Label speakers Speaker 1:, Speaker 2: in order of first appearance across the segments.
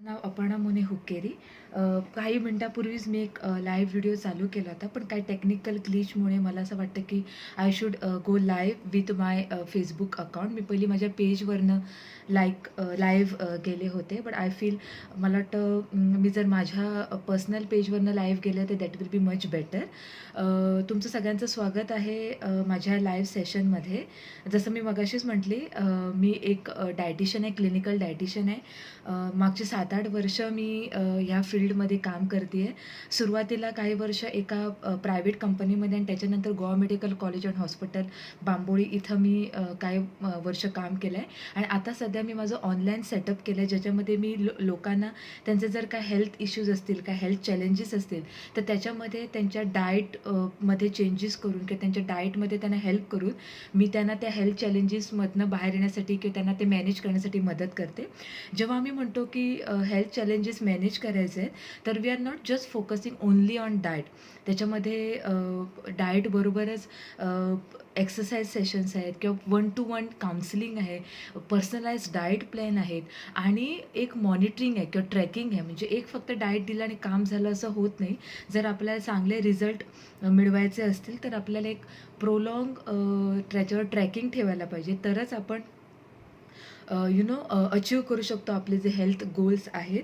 Speaker 1: नाव अपर्णा मोने हुक्केरी. काही मिनिटापूर्वीच मी एक लाईव्ह व्हिडिओ चालू केला होता, पण काही टेक्निकल ग्लिचमुळे मला असं वाटतं की I should go live with my Facebook account. मी पहिली माझ्या पेजवरनं लाईव्ह गेले होते, बट आय फील मला वाटतं मी जर माझ्या पर्सनल पेजवरनं लाईव्ह गेले तर that will be much better. तुमचं सगळ्यांचं स्वागत आहे माझ्या लाईव्ह सेशनमध्ये. जसं मी मगाशीच म्हटली, मी एक डायटिशियन आहे, क्लिनिकल डायटिशियन आहे. मागची 7-8 वर्ष मी ह्या फील्डमध्ये काम करते आहे. सुरुवातीला काही वर्ष एका प्रायव्हेट कंपनीमध्ये आणि त्याच्यानंतर Goa medical college and hospital Bambolim इथं मी काही वर्ष काम केलं आहे. आणि आता सध्या मी माझं ऑनलाईन सेटअप केलं आहे, ज्याच्यामध्ये मी लोकांना त्यांचे जर काय हेल्थ इश्यूज असतील, काय हेल्थ चॅलेंजेस असतील, तर त्याच्यामध्ये त्यांच्या मध्ये चेंजेस करून किंवा त्यांच्या डाएटमध्ये त्यांना हेल्प करून मी त्यांना त्या हेल्थ चॅलेंजेसमधनं बाहेर येण्यासाठी किंवा त्यांना ते मॅनेज करण्यासाठी मदत करते. जेव्हा आम्ही म्हणतो की हेल्थ चॅलेंजेस मॅनेज करायचे आहेत, तर we are not just focusing only on diet. त्याच्यामध्ये डाएटबरोबरच एक्सरसाइज सेशन्स आहेत किंवा 1-to-1 काउन्सिलिंग आहे, पर्सनलाइज डाएट प्लॅन आहेत आणि एक मॉनिटरिंग आहे किंवा ट्रॅकिंग आहे. म्हणजे एक फक्त डाएट दिलं आणि काम झालं असं होत नाही. जर आपल्याला चांगले रिझल्ट मिळवायचे असतील तर आपल्याला एक प्रोलॉंग त्याच्यावर ट्रॅकिंग ठेवायला पाहिजे, तरच आपण अचीव करू शकतो आपले जे हेल्थ गोल्स आहेत.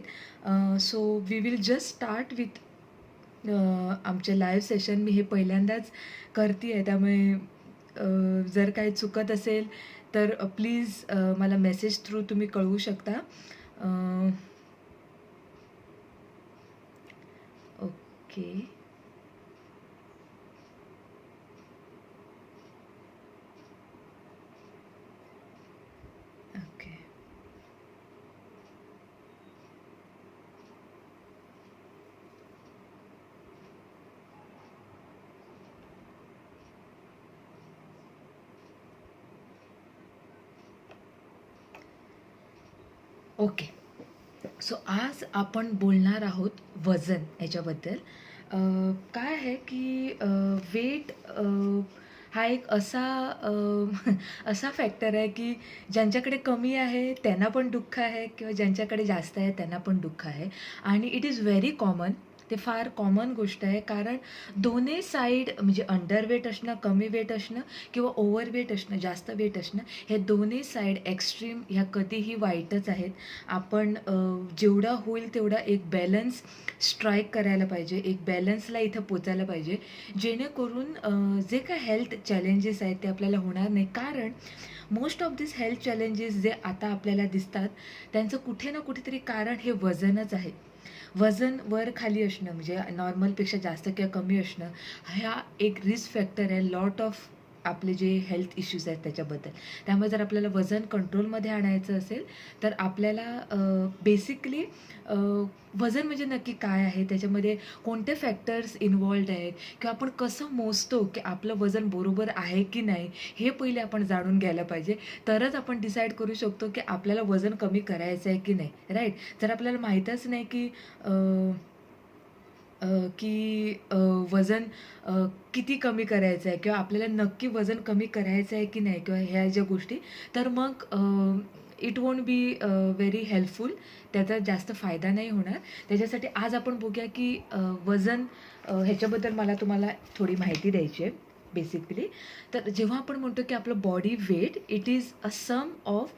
Speaker 1: So we will just start with आमचे लाईव्ह सेशन. मी हे पहिल्यांदाच करते आहे, त्यामुळे जर काही चुकत असेल तर प्लीज मला मेसेज थ्रू तुम्ही कळवू शकता. ओके. ओके. ओके. सो आज आपण बोलणार आहोत वजन याच्याबद्दल. काय आहे की वेट हा एक असा असा फॅक्टर आहे की ज्यांच्याकडे कमी आहे त्यांना पण दुःख आहे किंवा ज्यांच्याकडे जास्त आहे त्यांना पण दुःख आहे. आणि इट इज व्हेरी कॉमन. ते फार कॉमन गोष्ट आहे, कारण दोन्ही साईड म्हणजे अंडरवेट असणं, कमी वेट असणं किंवा ओव्हरवेट असणं, जास्त वेट असणं, हे दोन्ही साईड एक्स्ट्रीम ह्या कधीही वाईटच आहेत. आपण जेवढा होईल तेवढा एक बॅलन्स स्ट्राईक करायला पाहिजे, एक बॅलन्सला इथं पोचायला पाहिजे, जेणेकरून जे काय हेल्थ चॅलेंजेस आहेत ते आपल्याला होणार नाही. कारण most of this health challenges जे आता आपल्याला दिसतात त्यांचं कुठे ना कुठेतरी कारण हे वजनच आहे. वजन वर खाली असणं म्हणजे नॉर्मलपेक्षा जास्त किंवा कमी असणं ह्या एक रिस्क फॅक्टर आहे लॉट ऑफ आपले जे हेल्थ इश्यूज आहेत त्याच्याबद्दल. त्यामुळे जर आपल्याला वजन कंट्रोलमध्ये आणायचं असेल तर आपल्याला बेसिकली वजन म्हणजे नक्की काय आहे, त्याच्यामध्ये कोणते फॅक्टर्स इन्व्हॉल्ड आहेत किंवा आपण कसं मोजतो की आपलं वजन बरोबर आहे की नाही, हे पहिले आपण जाणून घ्यायला पाहिजे. तरच आपण डिसाईड करू शकतो की आपल्याला वजन कमी करायचं आहे की नाही, राईट. जर आपल्याला माहीतच नाही की वजन किती कमी करायचं आहे किंवा आपल्याला नक्की वजन कमी करायचं आहे की नाही किंवा ह्या ज्या गोष्टी, तर मग it won't be very helpful. त्याचा जास्त फायदा नाही होणार. त्याच्यासाठी आज आपण बघूया की वजन ह्याच्याबद्दल मला तुम्हाला थोडी माहिती द्यायची आहे बेसिकली. तर जेव्हा आपण म्हणतो की आपलं body weight it is a sum of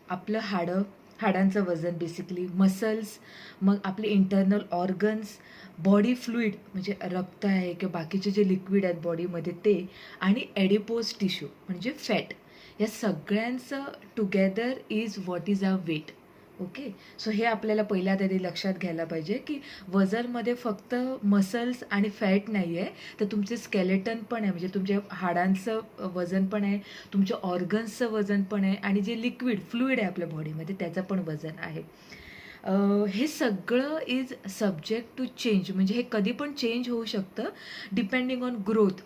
Speaker 1: आपलं हाडांचं वजन बेसिकली, मसल्स, मग आपले इंटरनल ऑर्गन्स, बॉडी फ्लुईड म्हणजे रक्त आहे किंवा बाकीचे जे लिक्विड आहेत बॉडीमध्ये ते, आणि ॲडिपोज टिश्यू म्हणजे फॅट. या सगळ्यांचं together is what is a weight. Okay. So हे आपल्याला पहिल्या तरी लक्षात घ्यायला पाहिजे की वजनमध्ये फक्त मसल्स आणि फॅट नाही आहे, तर तुमचे स्केलेटन पण आहे, म्हणजे तुमच्या हाडांचं वजन पण आहे, तुमच्या ऑर्गन्सचं वजन पण आहे आणि जे लिक्विड फ्लुईड आहे आपल्या बॉडीमध्ये त्याचं पण वजन आहे. हे सगळं इज सब्जेक्ट टू चेंज. म्हणजे हे कधी पण चेंज होऊ शकतं डिपेंडिंग ऑन ग्रोथ.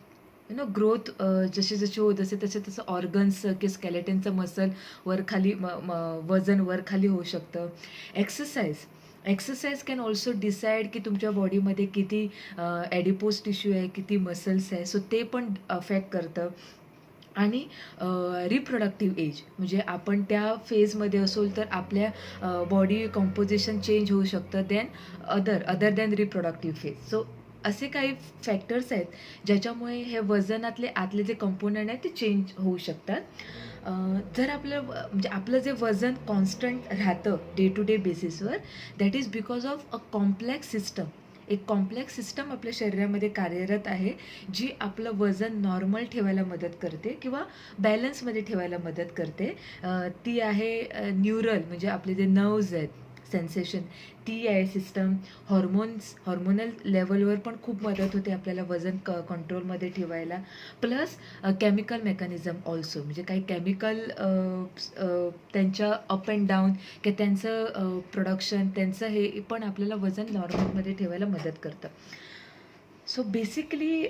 Speaker 1: ग्रोथ जसे जसे होत असे तसे तसं ऑर्गन्सचं किंवा स्केलेटनचं मसल वर खाली वजन वर खाली होऊ शकतं. एक्सरसाइज कॅन ऑल्सो डिसाईड की तुमच्या बॉडीमध्ये किती ॲडिपोज टिश्यू आहे, किती मसल्स आहे, सो ते पण अफेक्ट करतं. आणि रिप्रोडक्टिव्ह एज म्हणजे आपण त्या फेजमध्ये असू तर आपल्या बॉडी कॉम्पोजिशन चेंज होऊ शकतं other than reproductive phase. So असे काही फॅक्टर्स आहेत ज्याच्यामुळे हे वजनातले आतले जे कंपोनंट आहेत ते चेंज होऊ शकतात. जर म्हणजे आपलं जे वजन कॉन्स्टंट राहतं डे टू डे बेसिसवर, that is because of a complex system. एक कॉम्प्लेक्स सिस्टम आपल्या शरीरामध्ये कार्यरत आहे, जी आपलं वजन नॉर्मल ठेवायला मदत करते किंवा बॅलन्समध्ये ठेवायला मदत करते. ती आहे न्यूरल म्हणजे आपले जे नर्व्ज आहेत, सेन्सेशन, ती आहे सिस्टम. हॉर्मोनल लेवलवर पण खूप मदत होते आपल्याला वजन कंट्रोलमध्ये ठेवायला. प्लस केमिकल मेकॅनिझम ऑल्सो, म्हणजे काही केमिकल त्यांच्या अप अँड डाऊन की त्यांचं प्रोडक्शन, त्यांचं हे पण आपल्याला वजन नॉर्मलमध्ये ठेवायला मदत करतं. सो बेसिकली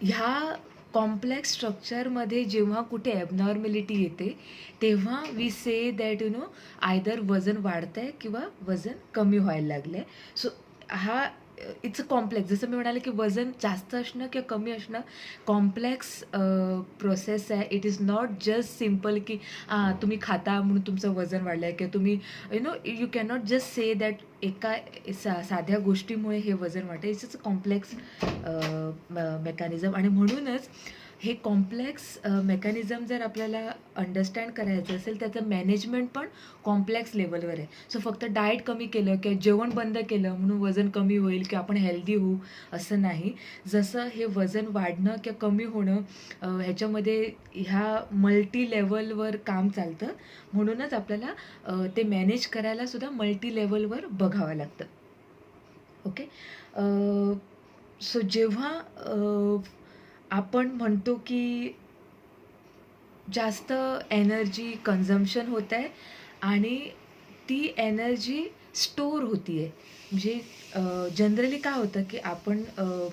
Speaker 1: ह्या कॉम्प्लेक्स स्ट्रक्चरमध्ये जेव्हा कुठे ॲबनॉर्मॅलिटी येते तेव्हा वी से दॅट आयदर वजन वाढतं आहे किंवा वजन कमी व्हायला लागलं आहे. सो हा इट्स अ कॉम्प्लेक्स, जसं मी म्हणाले की वजन जास्त असणं किंवा कमी असणं कॉम्प्लेक्स प्रोसेस आहे. It is not just simple की तुम्ही खाता म्हणून तुमचं वजन वाढलं आहे किंवा तुम्ही you cannot just say that एका साध्या गोष्टीमुळे हे वजन वाढतं. It's a complex mechanism. आणि म्हणूनच हे कॉम्प्लेक्स मेकॅनिझम जर आपल्याला अंडरस्टँड करायचं असेल त्याचं मॅनेजमेंट पण कॉम्प्लेक्स लेवलवर आहे. सो फक्त डाएट कमी केलं किंवा जेवण बंद केलं म्हणून वजन कमी होईल किंवा आपण हेल्दी होऊ असं नाही. जसं हे वजन वाढणं किंवा कमी होणं ह्याच्यामध्ये ह्या मल्टी लेवलवर काम चालतं. म्हणूनच आपल्याला ते मॅनेज करायला सुद्धा मल्टी लेवलवर बघावं लागतं. ओके. सो जेव्हा आपण म्हणतो की जास्त एनर्जी कन्झम्पशन होत आहे आणि ती एनर्जी स्टोअर होती आहे. म्हणजे जनरली काय होतं की आपण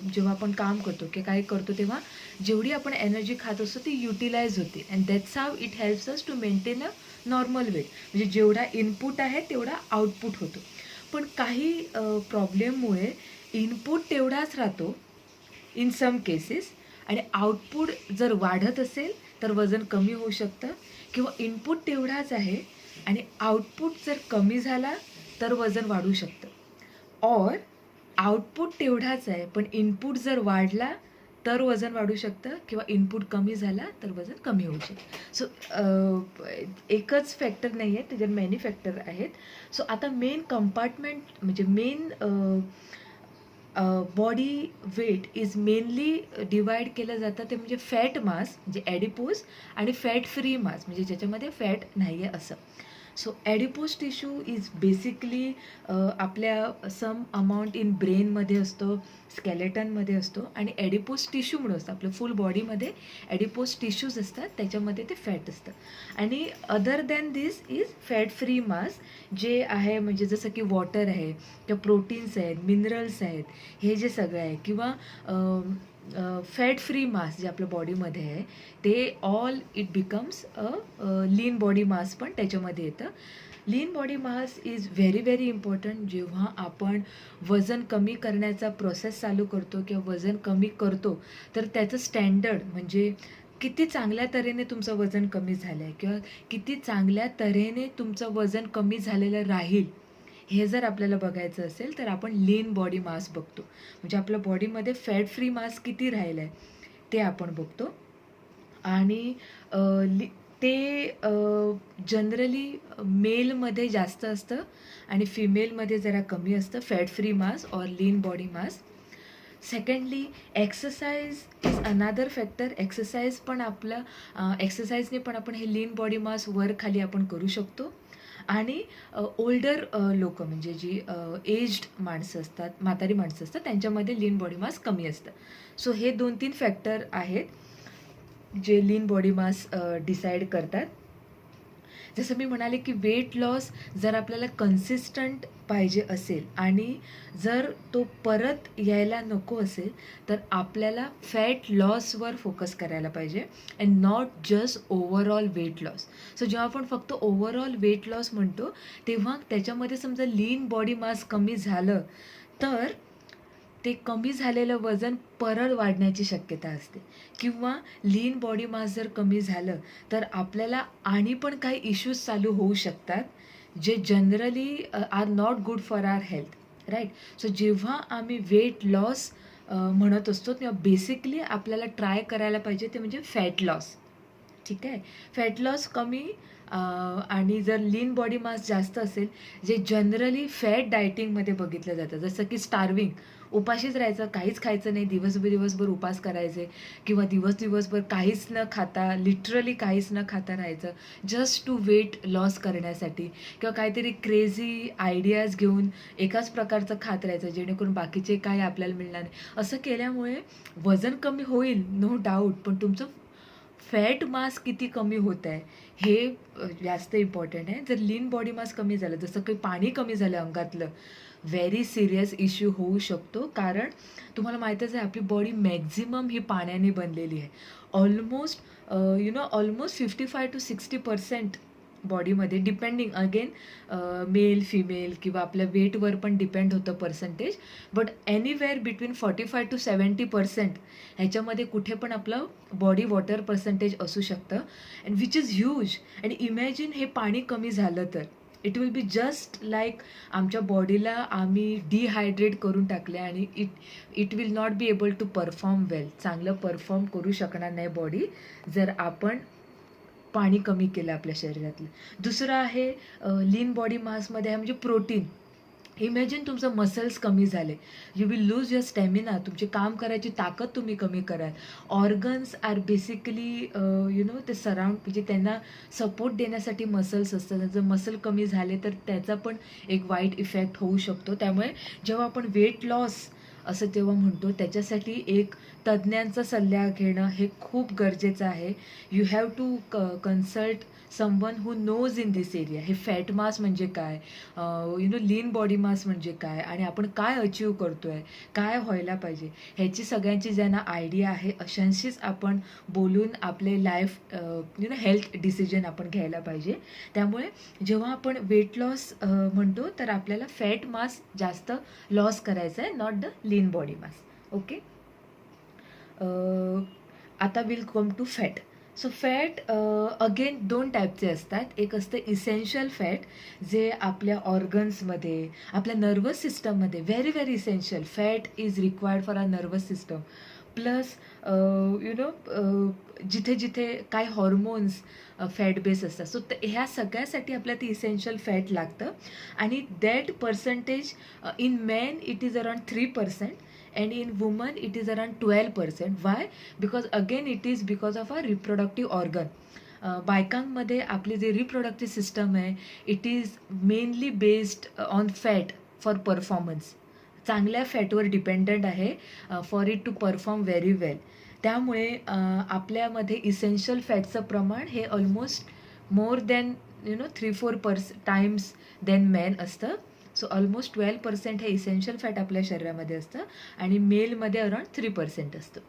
Speaker 1: जेव्हा आपण काम करतो की काही करतो तेव्हा जेवढी आपण एनर्जी खात असतो ती युटिलाइज होते and that's how it helps us to maintain a normal weight. म्हणजे जेवढा इनपुट आहे तेवढा आउटपुट होतो. पण काही प्रॉब्लेममुळे इनपुट तेवढाच राहतो इन सम केसेस आणि आउटपुट जर वाढत असेल तर वजन कमी होऊ शकतं किंवा इनपुट तेवढाच आहे आणि आउटपुट जर कमी झाला तर वजन वाढू शकतं. ऑर आउटपुट तेवढाच आहे पण इनपुट जर वाढला तर वजन वाढू शकतं किंवा इनपुट कमी झाला तर वजन कमी होऊ शकतं. सो एकच फॅक्टर नाही आहे, त्याच्यात मेनी फॅक्टर आहेत. सो आता मेन कंपार्टमेंट म्हणजे main body weight is mainly divide केलं जातं ते म्हणजे फॅट मास म्हणजे ॲडिपोज आणि फॅट फ्री मास म्हणजे ज्याच्यामध्ये फॅट नाही आहे असं. सो ॲडिपोज टिश्यू इज बेसिकली आपल्या सम अमाऊंट इन ब्रेनमध्ये असतो, स्केलेटनमध्ये असतो आणि ॲडिपोज टिश्यू म्हणून असतं आपलं फुल बॉडीमध्ये. ॲडिपोज टिश्यूज असतात त्याच्यामध्ये ते फॅट असतं. आणि other than this is fat free mass जे आहे म्हणजे जसं की वॉटर आहे किंवा प्रोटीन्स आहेत, मिनरल्स आहेत, हे जे सगळं आहे किंवा फॅट फ्री मास जे आपल्या बॉडीमध्ये आहे ते all it becomes lean body मास पण त्याच्यामध्ये येतं. लीन body mass is very very important जेव्हा आपण वजन कमी करण्याचा प्रोसेस चालू करतो किंवा वजन कमी करतो तर त्याचं स्टँडर्ड म्हणजे किती चांगल्या तऱ्हेने तुमचं वजन कमी झालं आहे किंवा किती चांगल्या तऱ्हेने तुमचं वजन कमी झालेलं राहील हे जर आपल्याला बघायचं असेल तर आपण लीन बॉडी मास बघतो. म्हणजे आपल्या बॉडीमध्ये फॅट फ्री मास किती राहिलं आहे ते आपण बघतो. आणि ते जनरली मेलमध्ये जास्त असतं आणि फिमेलमध्ये जरा कमी असतं fat free mass or lean body mass. Secondly exercise is another factor. Exercise पण एक्सरसाइजने पण आपण हे लीन बॉडी मास वर खाली आपण करू शकतो. आणि ओल्डर लोकं म्हणजे जी एज्ड माणसं असतात, म्हातारी माणसं असतात त्यांच्यामध्ये लीन बॉडी मास कमी असतं. सो हे 2-3 फॅक्टर आहेत जे लीन बॉडी मास डिसाईड करतात. जसं मी म्हणाले की वेट लॉस जर आपल्याला कन्सिस्टंट पाहिजे असेल आणि जर तो परत यायला नको असेल तर आपल्याला फॅट लॉसवर फोकस करायला पाहिजे and not just overall weight loss. So जेव्हा आपण फक्त ओव्हरऑल वेट लॉस म्हणतो तेव्हा त्याच्यामध्ये समजा लीन बॉडी मास कमी झालं तर ते कमी झालेलं वजन परत वाढण्याची शक्यता असते. किंवा लीन बॉडी मास जर कमी झालं, तर आपल्याला आणि पण काही इश्यूज चालू होऊ शकतात, जे generally are not good for our health, right? So जेव्हा आम्ही वेट लॉस म्हणत असतो, तेव्हा बेसिकली आपल्याला ट्राय करायला पाहिजे ते म्हणजे फॅट लॉस. ठीक आहे. फॅट लॉस कमी आणि जर लीन बॉडी मास जास्त असेल, जे जनरली फॅट डायटिंगमध्ये बघितलं जातं, जसं की स्टार्विंग, उपाशीच राहायचं, काहीच खायचं नाही, दिवसभर उपास करायचे किंवा दिवसभर काहीच न खाता, लिटरली काहीच न खाता राहायचं, जस्ट टू वेट लॉस करण्यासाठी, किंवा काहीतरी क्रेझी आयडियाज घेऊन एकाच प्रकारचं खात राहायचं, जेणेकरून बाकीचे काही आपल्याला मिळणार नाही. असं केल्यामुळे वजन कमी होईल, नो डाऊट, पण तुमचं फॅट मास किती कमी होत आहे हे जास्त इम्पॉर्टंट आहे. जर लीन बॉडी मास कमी झालं, जसं काही पाणी कमी झालं अंगातलं, व्हेरी सिरियस इश्यू होऊ शकतो. कारण तुम्हाला माहीतच आहे, आपली बॉडी मॅक्झिमम ही पाण्याने बनलेली आहे. ऑलमोस्ट ऑलमोस्ट 55% to 60% बॉडीमध्ये, डिपेंडिंग अगेन मेल, फिमेल किंवा आपल्या वेटवर पण डिपेंड होतं percentage, but anywhere between 45% to 70% ह्याच्यामध्ये कुठे पण आपलं बॉडी वॉटर पर्सेंटेज असू शकतं, अँड विच इज ह्यूज. आणि इमॅजिन हे पाणी कमी झालं तर it will be just like आमच्या बॉडीला आम्ही डिहायड्रेट करून टाकले आणि it will not be able to perform well. चांगलं परफॉर्म करू शकणार नाही बॉडी, जर आपण पाणी कमी केलं आपल्या शरीरातलं. दुसरं आहे लीन बॉडी मासमध्ये आहे म्हणजे प्रोटीन. इमॅजिन तुमचं मसल्स कमी झाले, you will lose your stamina, तुमची काम करायची ताकद तुम्ही कमी कराल. ऑर्गन्स आर बेसिकली ते सराउंड, म्हणजे त्यांना सपोर्ट देण्यासाठी मसल्स असतात. जर मसल कमी झाले तर त्याचा पण एक वाईट इफेक्ट होऊ शकतो. त्यामुळे जेव्हा आपण वेट लॉस असं तेव्हा म्हणतो, त्याच्यासाठी एक तज्ज्ञांचा सल्ला घेणं हे खूप गरजेचं आहे. You have to consult someone who knows in this area. हे फॅट मास म्हणजे काय, लीन बॉडी मास म्हणजे काय, आणि आपण काय अचीव करतो आहे, काय व्हायला पाहिजे, ह्याची सगळ्यांची ज्यांना आयडिया आहे अशांशीच आपण बोलून आपले लाईफ हेल्थ डिसिजन आपण घ्यायला पाहिजे. त्यामुळे जेव्हा आपण वेट लॉस म्हणतो, तर आपल्याला फॅट मास जास्त लॉस करायचा आहे, not the lean body mass. Okay. आता will come to fat. So fat again 2 टाईपचे असतात. एक असतं इसेन्शियल फॅट, जे आपल्या ऑर्गन्समध्ये, आपल्या नर्वस सिस्टममध्ये very very essential fat is required for our nervous system. Plus जिथे जिथे काय हॉर्मोन्स फॅट बेस असतात, सो ह्या सगळ्यासाठी आपल्याला ते इसेन्शियल फॅट लागतं. आणि that percentage in man it is around 3%, and in women it is around 12%. Why? Because again it is because of our reproductive organ. बायकांमध्ये आपली जे रिप्रोडक्टिव्ह सिस्टम आहे, it is mainly based on fat for performance. चांगल्या फॅटवर dependent आहे for it to perform very well. त्यामुळे आपल्यामध्ये essential फॅटचं प्रमाण हे almost more than 3-4 times than man असतं. सो ऑलमोस्ट 12% हे इसेन्शियल फॅट आपल्या शरीरामध्ये असतं, आणि मेलमध्ये अराउंड 3% असतं.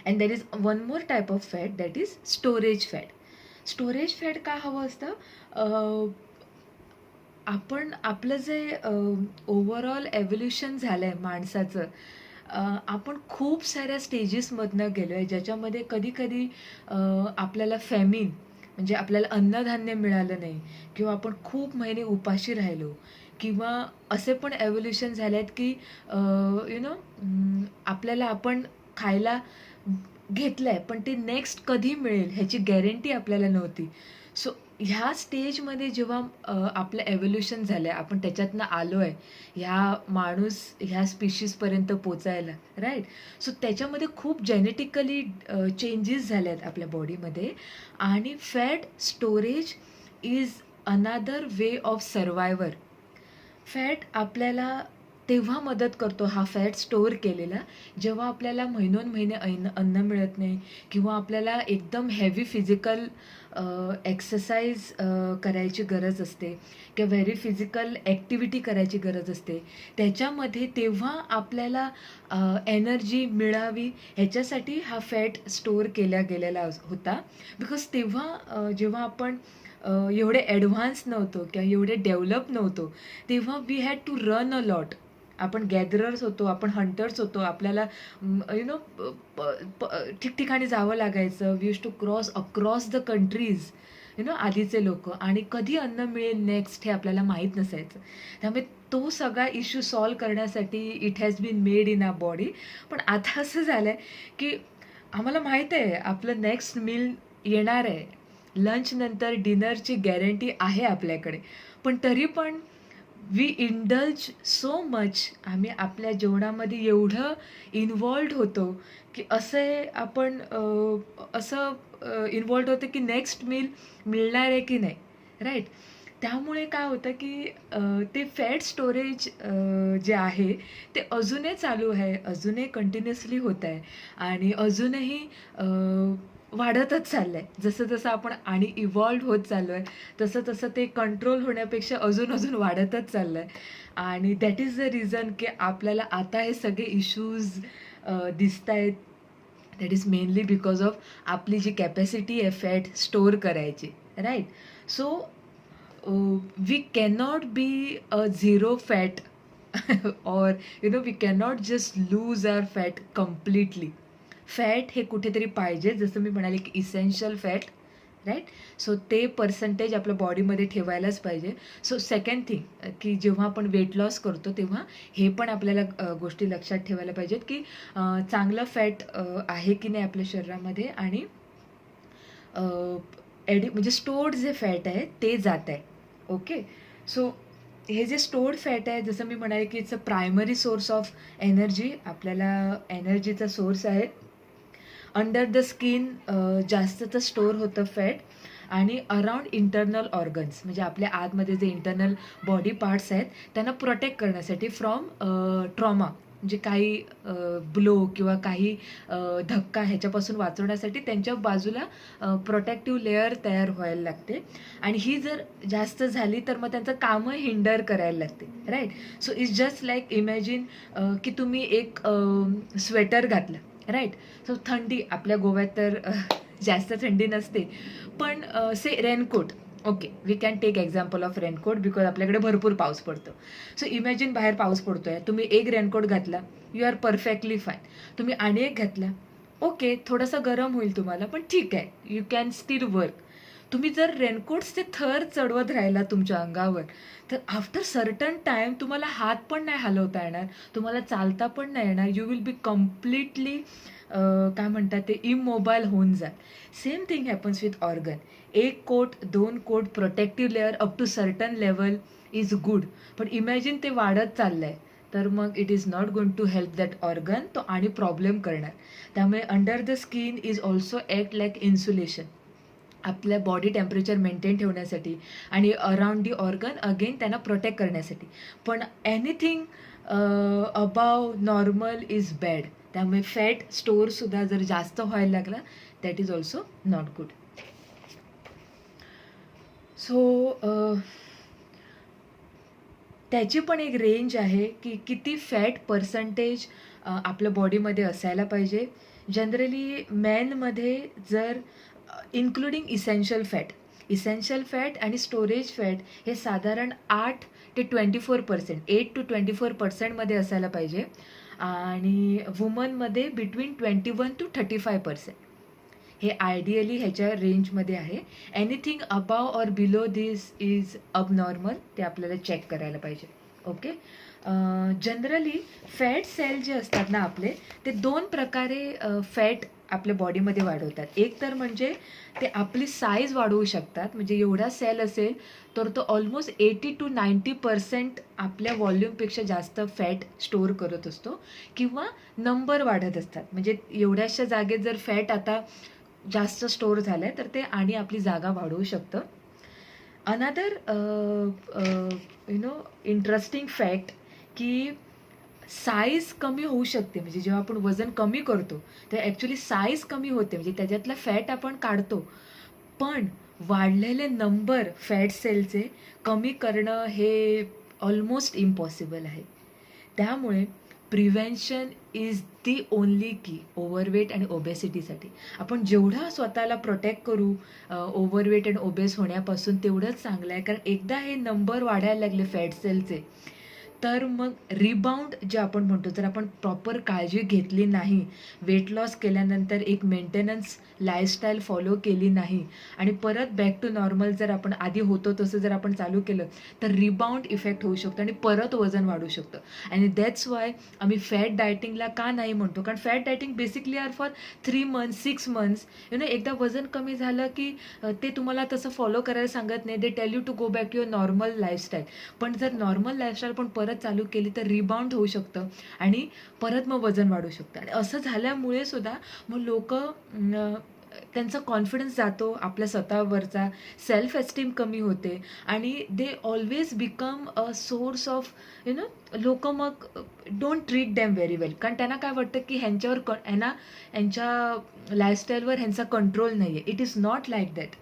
Speaker 1: And there is one more type of fat, that is storage fat. Storage fat का हवं असतं? आपण आपलं जे ओव्हरऑल एव्होल्युशन झालं आहे माणसाचं, आपण खूप साऱ्या स्टेजेसमधनं गेलो आहे, ज्याच्यामध्ये कधी आपल्याला फॅमिन, म्हणजे आपल्याला अन्नधान्य मिळालं नाही, किंवा आपण खूप महिने उपाशी राहिलो, किंवा असे पण एव्होल्युशन झाले आहेत की आपल्याला आपण खायला घेतलं आहे, पण ते नेक्स्ट कधी मिळेल ह्याची गॅरंटी आपल्याला नव्हती. सो ह्या स्टेजमध्ये जेव्हा आपलं एव्होल्युशन झालं आहे, आपण त्याच्यातनं आलो आहे ह्या स्पीशीजपर्यंत पोचायला, राईट? सो त्याच्यामध्ये खूप जेनेटिकली चेंजेस झाले आहेत आपल्या बॉडीमध्ये, आणि fat storage is another way of survivor. Fat आपल्याला तेव्हा मदत करतो, हा फॅट स्टोअर केलेला, जेव्हा आपल्याला महिनोन-महिने अन्न मिळत नाही, किंवा आपल्याला एकदम हेवी फिजिकल एक्सरसाइज करायची गरज असते, किंवा व्हेरी फिजिकल ॲक्टिव्हिटी करायची गरज असते. त्याच्यामध्ये तेव्हा आपल्याला एनर्जी मिळावी ह्याच्यासाठी हा फॅट स्टोअर केला गेलेला होता. बिकॉज तेव्हा जेव्हा आपण एवढे ॲडव्हान्स नव्हतो किंवा एवढे डेव्हलप नव्हतो, तेव्हा we had to run a lot, आपण गॅदरर्स होतो, आपण हंटर्स होतो. आपल्याला ठिकठिकाणी जावं लागायचं. We used to cross across the countries, आधीचे लोकं, आणि कधी अन्न मिळेल नेक्स्ट हे आपल्याला माहीत नसायचं. त्यामुळे तो सगळा इश्यू सॉल्व्ह करण्यासाठी it has been made in our body. पण आता असं झालंय की आम्हाला माहीत आहे आपलं नेक्स्ट मील येणार आहे. लंच नंतर डिनरची गॅरंटी आहे आपल्याकडे. पण तरी पण वी इंडल्ज सो मच. आम्ही आपल्या जेवणामध्ये एवढं इन्व्हॉल्व्ड होतो की आपण असं इन्व्हॉल्व्ड होतो की नेक्स्ट मील मिळणार आहे की नाही, राईट? त्यामुळे काय होतं की ते फॅट स्टोरेज जे आहे ते अजूनही चालू आहे, अजूनही कंटिन्युअसली होत आहे आणि अजूनही वाढतच चाललं आहे. जसं-जसं आपण आणि इव्हॉल्व होत चाललो आहे, तसं-तसं ते कंट्रोल होण्यापेक्षा अजून वाढतच चाललं आहे. आणि दॅट इज द रिझन की आपल्याला आता हे सगळे इश्यूज दिसतायत. That is mainly because of आपली जी कॅपॅसिटी आहे फॅट स्टोअर करायची, right? So we cannot be a zero fat or we cannot just lose our fat completely. Fat हे कुठेतरी पाहिजे, जसं मी म्हणाले की इसेन्शियल फॅट, राईट? सो ते पर्सेंटेज आपल्या बॉडीमध्ये ठेवायलाच पाहिजे. सो सेकंड थिंग की जेव्हा आपण वेट लॉस करतो तेव्हा हे पण आपल्याला गोष्टी लक्षात ठेवायला पाहिजेत की चांगलं फॅट आहे की नाही आपल्या शरीरामध्ये, आणि म्हणजे स्टोर्ड जे फॅट आहे ते जात आहे. ओके, सो हे जे स्टोर्ड फॅट आहे, जसं मी म्हणाले की it's a primary source of energy. आपल्याला एनर्जीचा सोर्स आहे. अंडर द स्किन जास्तचं स्टोअर होतं फॅट, आणि अराउंड इंटरनल ऑर्गन्स, म्हणजे आपल्या आतमध्ये जे इंटरनल बॉडी पार्ट्स आहेत त्यांना प्रोटेक्ट करण्यासाठी फ्रॉम ट्रॉमा, म्हणजे काही ब्लो किंवा काही धक्का ह्याच्यापासून वाचवण्यासाठी त्यांच्या बाजूला प्रोटेक्टिव्ह लेअर तयार व्हायला लागते. आणि ही जर जास्त झाली तर मग त्यांचं कामं हिंडर करायला लागते, right? So it's just like imagine की तुम्ही एक स्वेटर घातलं, राईट? सो थंडी, आपल्या गोव्यात तर जास्त थंडी नसते, पण say raincoat, okay, we can take example of raincoat because आपल्याकडे भरपूर पाऊस पडतो. सो इमॅजिन बाहेर पाऊस पडतोय, तुम्ही एक रेनकोट घातला, यू आर परफेक्टली फाईन. तुम्ही आणि एक घातला, ओके, थोडंसं गरम होईल तुम्हाला, पण ठीक आहे, यू कॅन स्टील वर्क. तुम्ही जर रेनकोट्सचे थर चढवत राहिला तुमच्या अंगावर, तर आफ्टर सर्टन टाईम तुम्हाला हात पण नाही हलवता येणार, तुम्हाला चालता पण नाही येणार. यू विल बी कम्प्लिटली काय म्हणतात ते इमोबाईल होऊन जाल. Same thing happens with organ. एक coat, 2 coat, protective layer up to certain level is good, पण इमॅजिन ते वाढत चाललं आहे, तर मग it is not going to help that organ, तो आणि प्रॉब्लेम करणार. त्यामुळे under the skin is also act like insulation, आपल्या बॉडी टेम्परेचर मेंटेन ठेवण्यासाठी, आणि अराउंड दी ऑर्गन अगेन त्यांना प्रोटेक्ट करण्यासाठी. पण anything above normal is bad. त्यामुळे फॅट स्टोअरसुद्धा जर जास्त व्हायला लागला, that is also not good. So त्याची पण एक रेंज आहे की किती फॅट पर्सेंटेज आपल्या बॉडीमध्ये असायला पाहिजे. जनरली मॅनमध्ये जर इन्क्लुडिंग इसेन्शियल फॅट आणि स्टोरेज फॅट हे साधारण 8 ते 24%, 8 to 24% असायला पाहिजे, आणि वुमनमध्ये बिटवीन 21 to 35%. हे आयडियली ह्याच्या रेंजमध्ये आहे. Anything above or below this is abnormal, ते आपल्याला चेक करायला पाहिजे. ओके, जनरली फॅट सेल जे असतात ना आपले, ते 2 प्रकारे फॅट आपल्या बॉडीमध्ये वाढवतात. एक तर म्हणजे ते आपली साईज वाढवू शकतात, म्हणजे एवढा सेल असेल तर तो ऑलमोस्ट 80 to 90% आपल्या व्हॉल्यूमपेक्षा जास्त फॅट स्टोअर करत असतो, किंवा नंबर वाढत असतात, म्हणजे एवढ्याशा जागेत जर फॅट आता जास्त स्टोअर झालं आहे तर ते आणि आपली जागा वाढवू शकतं. अनदर इंटरेस्टिंग फॅक्ट की साईज कमी होऊ शकते, म्हणजे जेव्हा आपण वजन कमी करतो तर ॲक्च्युली साईज कमी होते, म्हणजे त्याच्यातला फॅट आपण काढतो, पण वाढलेले नंबर फॅट सेलचे कमी करणं हे ऑलमोस्ट इम्पॉसिबल आहे. त्यामुळे प्रिव्हेन्शन इज दी ओनली की ओव्हरवेट आणि ओबेसिटीसाठी. आपण जेवढं स्वतःला प्रोटेक्ट करू ओव्हरवेट आणि ओबेस होण्यापासून, तेवढंच चांगलं आहे. कारण एकदा हे नंबर वाढायला लागले फॅट सेलचे, तर मग रिबाउंड जे आपण म्हणतो, जर आपण प्रॉपर काळजी घेतली नाही, वेट लॉस केल्यानंतर एक मेंटेनन्स लाईफस्टाईल फॉलो केली नाही आणि परत बॅक टू नॉर्मल जर आपण आधी होतो तसं जर आपण चालू केलं, तर रिबाउंड इफेक्ट होऊ शकतो आणि परत वजन वाढू शकतं. आणि दॅट्स वाय आम्ही फॅट डायटिंगला का नाही म्हणतो, कारण fat dieting basically are for 3 months 6 months. एकदा वजन कमी झालं की ते तुम्हाला तसं फॉलो करायला सांगत नाही. They tell you to go back to your normal lifestyle. पण जर नॉर्मल लाईफस्टाईल पण परत चालू केली तर रिबाउंड होऊ शकतं आणि परत मग वजन वाढू शकतं. आणि असं झाल्यामुळे सुद्धा मग लोकं त्यांचा कॉन्फिडन्स जातो, आपल्या स्वतःवरचा सेल्फ एस्टीम कमी होते आणि they always become a source of लोकं मग डोंट ट्रीट दॅम व्हेरी वेल. कारण त्यांना काय वाटतं की ह्यांच्यावर ह्यांच्या लाईफस्टाईलवर ह्यांचा कंट्रोल नाही आहे. It is not like that.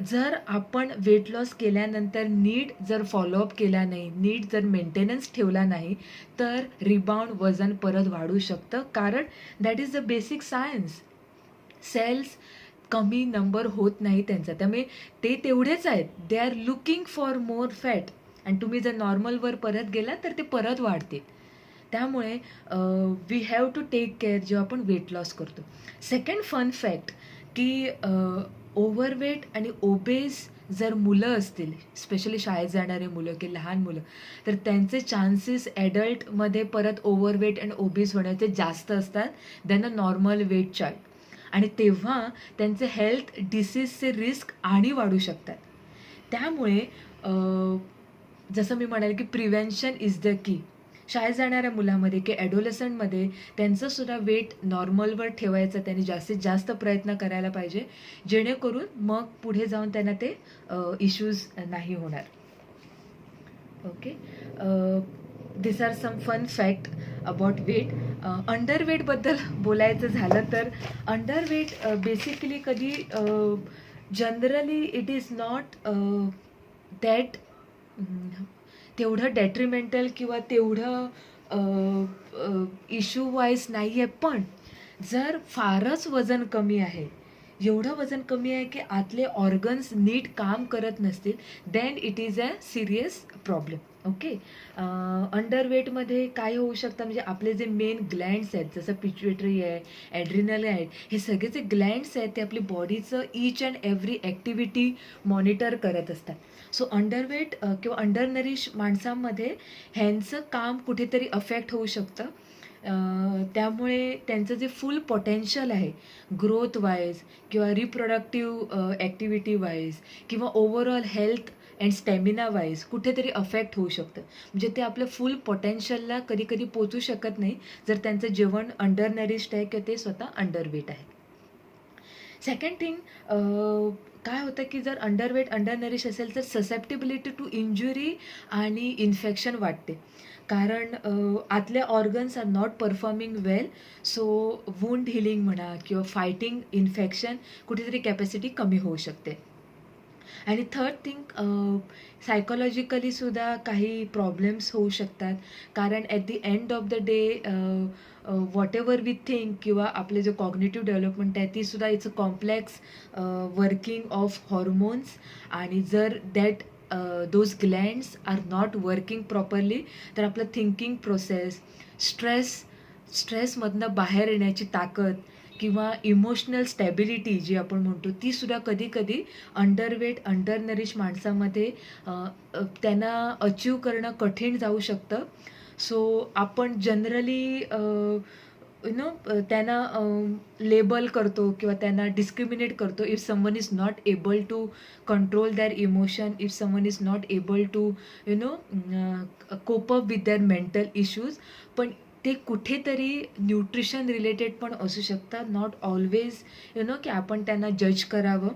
Speaker 1: जर आपण वेट लॉस केल्यानंतर नीट जर फॉलोअप केला नाही, नीट जर मेंटेनन्स ठेवला नाही, तर रिबाउंड वजन परत वाढू शकतं. कारण that is the basic science. Cells कमी नंबर होत नाही त्यांचा. त्यामुळे ते तेवढेच आहेत. They are looking for more fat आणि तुम्ही जर नॉर्मलवर परत गेला तर ते परत वाढतील. त्यामुळे we have to take care जेव्हा आपण वेट लॉस करतो. सेकंड फन फॅक्ट की ओव्हरवेट आणि ओबेस जर मुलं असतील, स्पेशली शाळेत जाणारे मुलं की लहान मुलं, तर त्यांचे चान्सेस ॲडल्टमध्ये परत ओव्हरवेट आणि ओबेस होण्याचे जास्त असतात than a normal weight child. आणि तेव्हा त्यांचे हेल्थ डिसीजचे रिस्क आणि वाढू शकतात. त्यामुळे जसं मी म्हणाले की प्रिव्हेन्शन इज द की. शाळेत जाणाऱ्या मुलामध्ये की ॲडोलेसंटमध्ये त्यांचंसुद्धा वेट नॉर्मलवर ठेवायचा त्यांनी जास्तीत जास्त प्रयत्न करायला पाहिजे, जेणेकरून मग पुढे जाऊन त्यांना ते इश्यूज नाही होणार. Okay. This are some fun fact about weight. अंडरवेटबद्दल बोलायचं झालं तर अंडरवेट बेसिकली कधी generally it is not that तेवढं डेट्रिमेंटल किंवा तेवढं इश्यू वाईज नाही आहे. पण जर फारच वजन कमी आहे, एवढं वजन कमी आहे की आतले ऑर्गन्स नीट काम करत नसतील, then it is a serious problem. Okay. अंडरवेटमध्ये काय होऊ शकतं, म्हणजे आपले जे मेन ग्लँड्स आहेत, जसं पिट्युटरी आहे, ॲड्रिनल आहेत, हे सगळे जे ग्लँड्स आहेत ते आपली बॉडीचं each and every activity monitor करत असतात. सो अंडरवेट किंवा अंडरनरिश माणसांमध्ये ह्यांचं काम कुठेतरी अफेक्ट होऊ शकतं. त्यामुळे त्यांचं जे फुल पोटेन्शियल आहे ग्रोथ वाईज किंवा रिप्रोडक्टिव्ह ॲक्टिव्हिटी वाईज किंवा overall health and stamina wise कुठेतरी अफेक्ट होऊ शकतं. म्हणजे ते आपलं फुल पोटेन्शियलला कधी कधी पोचू शकत नाही जर त्यांचं जेवण अंडरनरिश्ड आहे किंवा ते स्वतः अंडरवेट आहे. सेकंड थिंग, काय होतं की जर अंडरवेट अंडरनरिश असेल तर ससेप्टिबिलिटी टू इंजुरी आणि इन्फेक्शन वाढते. कारण आतले organs are not performing well. So wound healing म्हणा किंवा फायटिंग इन्फेक्शन कुठेतरी कॅपॅसिटी कमी होऊ शकते. आणि थर्ड थिंग, सायकोलॉजिकली सुद्धा काही प्रॉब्लेम्स होऊ शकतात. कारण at the end of the day whatever we think किंवा आपले जे कॉग्निटिव्ह डेव्हलपमेंट आहे ती सुद्धा it's a complex working of hormones. आणि जर that those glands are not working properly तर आपलं थिंकिंग प्रोसेस, स्ट्रेसमधनं बाहेर येण्याची ताकद किंवा इमोशनल स्टॅबिलिटी जी आपण म्हणतो ती सुद्धा कधी कधी अंडरवेट अंडरनरिश माणसामध्ये त्यांना अचीव करणं कठीण जाऊ शकतं. सो आपण जनरली त्यांना लेबल करतो किंवा त्यांना डिस्क्रिमिनेट करतो if someone is not able to control their emotion, if someone is not able to cope up with their mental issues. पण ते कुठेतरी न्यूट्रिशन रिलेटेड पण असू शकतात. नॉट ऑलवेज की आपण त्यांना जज करावं.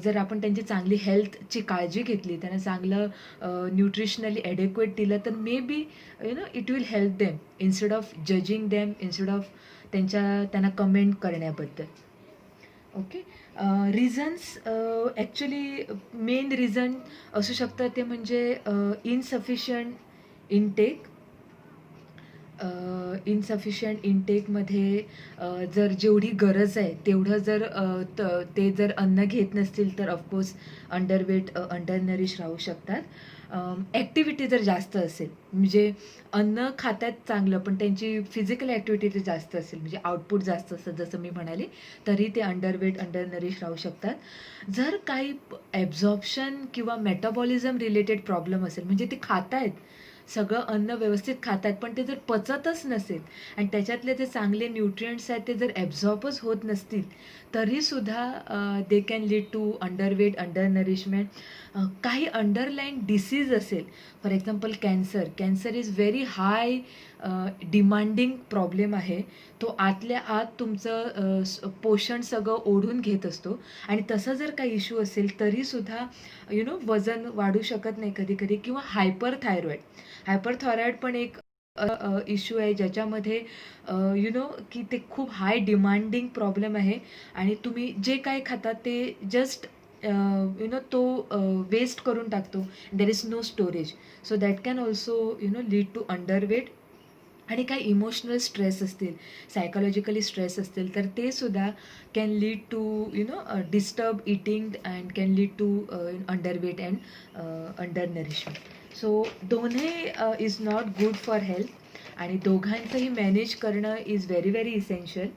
Speaker 1: जर आपण त्यांची चांगली हेल्थची काळजी घेतली, त्यांना चांगलं न्यूट्रिशनली ॲडेक्वेट दिलं तर may be it will help them instead of judging them, instead of त्यांना कमेंट करण्याबद्दल. Okay. Reasons actually main reason असू शकतं ते म्हणजे इनसफिशियंट इनटेक. इनसफिशियंट इनटेकमध्ये जर जेवढी गरज आहे तेवढं जर ते जर अन्न घेत नसतील तर ऑफकोर्स अंडरवेट अंडरनरिश राहू शकतात. ॲक्टिव्हिटी जर जास्त असेल, म्हणजे अन्न खातात चांगलं, पण त्यांची फिजिकल ॲक्टिव्हिटी जर जास्त असेल, म्हणजे आउटपुट जास्त असेल जसं मी म्हणाले, तरी ते अंडरवेट, अंडरनरिश राहू शकतात. जर काही ॲब्झॉर्प्शन किंवा मेटाबॉलिझम रिलेटेड प्रॉब्लेम असेल, म्हणजे ते खातायत, सगळं अन्न व्यवस्थित खातायत, पण ते जर पचतच नसेल आणि त्याच्यातले जे चांगले न्यूट्रिएंट्स आहेत ते जर ॲब्झॉर्बच होत नसतील, तरीसुद्धा they can lead to underweight, undernourishment. काही अंडरलाईन डिसीज असेल, for example cancer is very high demanding problem आहे. तो आतल्या आत तुमचं पोषण सगळं ओढून घेत असतो आणि तसा जर काही इश्यू असेल तरीसुद्धा वजन वाढू शकत नाही कधी-कधी. किंवा हायपर थायरॉईड पण एक इश्यू आहे ज्याच्यामध्ये की ते खूप हाय डिमांडिंग प्रॉब्लेम आहे आणि तुम्ही जे काही खाता ते जस्ट तो वेस्ट करून टाकतो. There is no storage. So that can also lead to underweight. आणि काही इमोशनल स्ट्रेस असतील, सायकॉलॉजिकली स्ट्रेस असतील, तर ते सुद्धा can lead to disturb eating and can lead to underweight and undernourishment. So दोन्ही is not good for health आणि दोघांचंही मॅनेज करणं इज व्हेरी व्हेरी इसेन्शियल.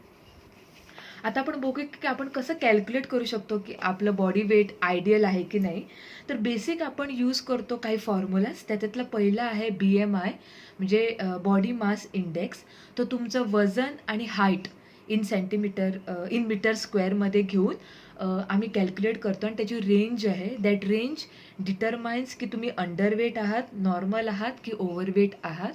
Speaker 1: आता आपण बघूया की आपण कसं कॅल्क्युलेट करू शकतो की आपलं बॉडी वेट आयडियल आहे की नाही. तर बेसिक आपण यूज करतो काही फॉर्म्युलाज. त्याच्यातला पहिला आहे BMI, म्हणजे बॉडी मास इंडेक्स. तो तुमचं वजन आणि हाईट इन मीटर स्क्वेअरमध्ये घेऊन आम्ही कॅल्क्युलेट करतो आणि त्याची रेंज आहे. दॅट रेंज डिटरमाइन्स की तुम्ही अंडरवेट आहात, नॉर्मल आहात की ओव्हरवेट आहात.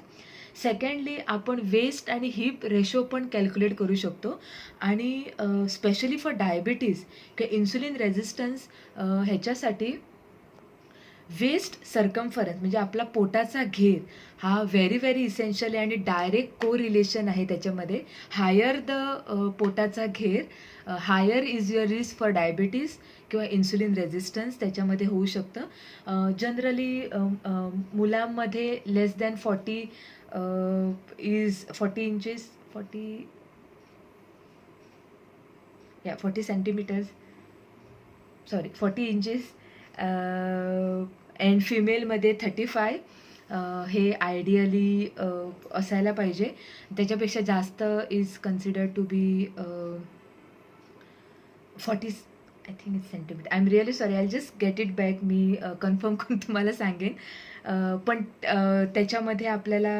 Speaker 1: सेकंडली आपण वेस्ट आणि हिप रेशो पण कॅल्क्युलेट करू शकतो आणि स्पेशली फॉर डायबिटीज किंवा इन्सुलिन रेझिस्टन्स ह्याच्यासाठी वेस्ट सरकम्फरन्स म्हणजे आपला पोटाचा घेर हा व्हेरी व्हेरी इसेन्शियल आहे आणि डायरेक्ट को रिलेशन आहे त्याच्यामध्ये. हायर द पोटाचा घेर, higher is your risk for diabetes किंवा इन्सुलिन रेझिस्टन्स त्याच्यामध्ये होऊ शकतं. जनरली मुलांमध्ये less than 40 inches 40 centimetres 40 inches and फिमेलमध्ये 35 हे आयडियली असायला पाहिजे. त्याच्यापेक्षा जास्त is considered to be 40 I think it's centimetre. I am really sorry, I just get it back. मी कन्फर्म करून तुम्हाला सांगेन. पण त्याच्यामध्ये आपल्याला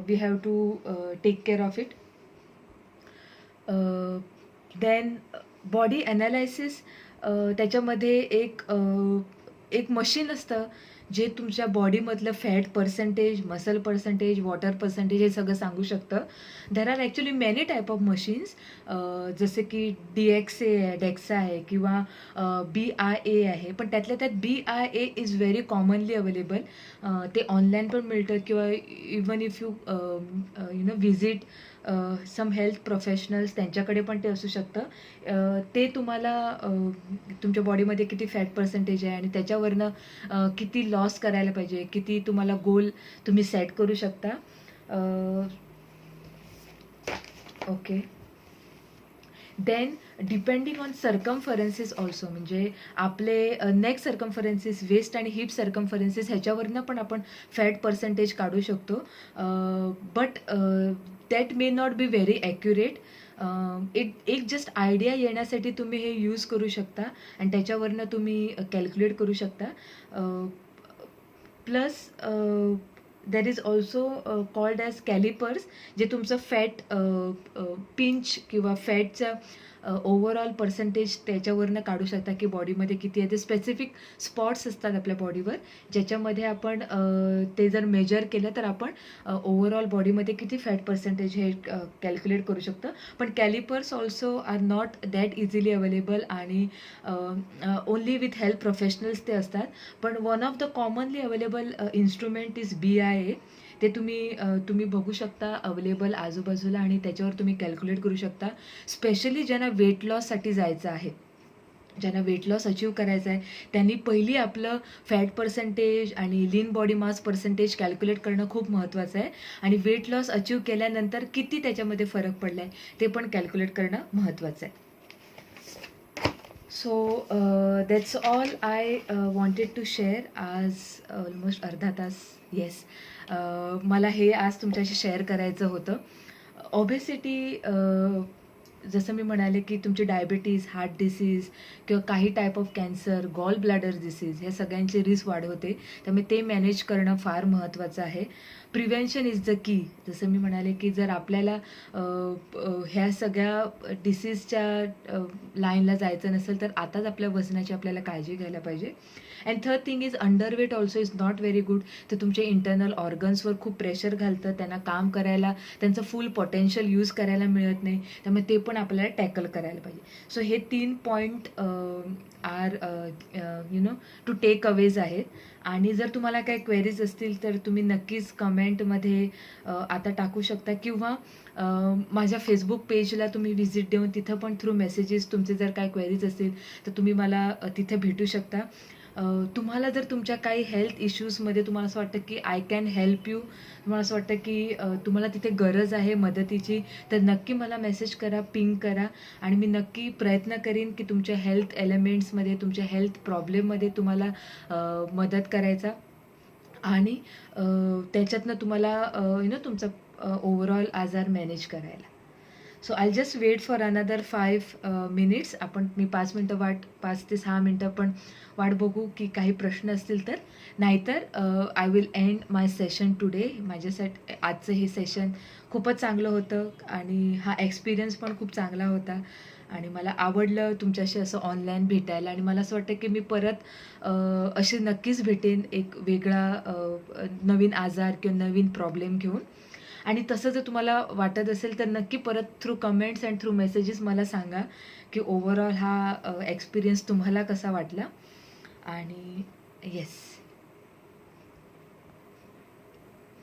Speaker 1: we have to take care of it. Then body ॲनालायसिस, त्याच्यामध्ये एक मशीन असतं जे तुमच्या बॉडीमधलं fat percentage, muscle percentage, water percentage हे सगळं सांगू शकतं. There are actually many type of machines, जसे की DXA आहे, डेक्सा आहे किंवा BIA आहे. पण त्यातल्या त्यात BIA is very commonly available. ते ऑनलाईन पण मिळतं किंवा even if you visit some health professionals त्यांच्याकडे पण ते असू शकतं. ते तुम्हाला तुमच्या बॉडीमध्ये किती फॅट पर्सेंटेज आहे आणि त्याच्यावरनं किती लॉस करायला पाहिजे, किती तुम्हाला गोल तुम्ही सेट करू शकता. Okay. Then depending on circumferences also, म्हणजे आपले नेक सर्कम्फरन्सेस, वेस्ट आणि हिप सर्कम्फरन्सेस ह्याच्यावरनं पण आपण फॅट पर्सेंटेज काढू शकतो. But that may not be very accurate. एक जस्ट आयडिया येण्यासाठी तुम्ही हे यूज करू शकता आणि त्याच्यावरनं तुम्ही कॅल्क्युलेट करू शकता. Plus there is also called as calipers, जे तुमचं फॅट पिंच किंवा फॅटचा ओव्हरऑल पर्सेंटेज त्याच्यावरनं काढू शकता की बॉडीमध्ये किती आहे. ते स्पेसिफिक स्पॉट्स असतात आपल्या बॉडीवर ज्याच्यामध्ये आपण ते जर मेजर केलं तर आपण ओव्हरऑल बॉडीमध्ये किती फॅट पर्सेंटेज हे कॅल्क्युलेट करू शकतो. पण calipers also are not that easily available आणि ओनली विथ हेल्थ प्रोफेशनल्स ते असतात. पण one of the commonly available instrument is BIA. ते तुम्ही बघू शकता अवेलेबल आजूबाजूला आणि त्याच्यावर तुम्ही कॅल्क्युलेट करू शकता. स्पेशली ज्यांना वेट लॉससाठी जायचं आहे, ज्यांना वेट लॉस अचीव करायचं आहे, त्यांनी पहिली आपलं फॅट पर्सेंटेज आणि लीन बॉडी मास पर्सेंटेज कॅल्क्युलेट करणं खूप महत्त्वाचं आहे आणि वेट लॉस अचीव केल्यानंतर किती त्याच्यामध्ये फरक पडला आहे ते पण कॅल्क्युलेट करणं महत्त्वाचं आहे. So that's all I wanted to share. आज ऑलमोस्ट अर्धा तास. येस, मला हे आज तुमच्याशी शेअर करायचं होतं. ओबेसिटी, जसं मी म्हणाले की तुमची डायबिटीज, हार्ट डिसीज किंवा काही type of cancer, gallbladder disease ह्या सगळ्यांची रिस्क वाढवते. त्यामुळे ते मॅनेज करणं फार महत्त्वाचं आहे. Prevention is the key. जसं मी म्हणाले की जर आपल्याला ह्या सगळ्या डिसीजच्या लाईनला जायचं नसेल तर आताच आपल्या वजनाची आपल्याला काळजी घ्यायला पाहिजे. And third thing is underweight also is not very good. ते तुमचे इंटरनल ऑर्गन्सवर खूप प्रेशर घालतं, त्यांना काम करायला, त्यांचं फुल पोटेन्शियल यूज करायला मिळत नाही. त्यामुळे ते पण आपल्याला टॅकल करायला पाहिजे. सो हे 3 point are to takeaways आहेत. आणि जर तुम्हाला काही क्वेरीज असतील तर तुम्ही नक्कीच कमेंटमध्ये आता टाकू शकता, किंवा माझ्या फेसबुक पेजला तुम्ही व्हिजिट देऊन तिथं पण थ्रू मेसेजेस तुमचे जर काही क्वेरीज असतील तर तुम्ही मला तिथे भेटू शकता. तुम्हाला जर तुमच्या काही हेल्थ इश्यूजमध्ये तुम्हाला असं वाटतं की आय कॅन हेल्प यू, तुम्हाला असं वाटतं की तुम्हाला तिथे गरज आहे मदतीची, तर नक्की मला मेसेज करा, पिंग करा. आणि मी नक्की प्रयत्न करीन की तुमच्या हेल्थ एलिमेंट्समध्ये, तुमच्या हेल्थ प्रॉब्लेममध्ये तुम्हाला मदत करायचा. आणि त्याच्यातनं तुम्हाला तुमचा ओव्हरऑल आजार मॅनेज करायला. So I just wait for another 5 minutes. मी 5 ते 6 मिनटं पण वाट बघू की काही प्रश्न असतील तर. नाहीतर I will end my session today. माझ्यासाठी आजचं हे सेशन खूपच चांगलं होतं आणि हा एक्सपिरियन्स पण खूप चांगला होता. आणि मला आवडलं तुमच्याशी असं ऑनलाईन भेटायला. आणि मला असं वाटतं की मी परत अशी नक्कीच भेटेन एक वेगळा नवीन आजार किंवा नवीन प्रॉब्लेम घेऊन. आणि तसं जर तुम्हाला वाटत असेल तर नक्की परत through comments and through messages मला सांगा की ओव्हरऑल हा एक्सपिरियन्स तुम्हाला कसा वाटला. आणि येस.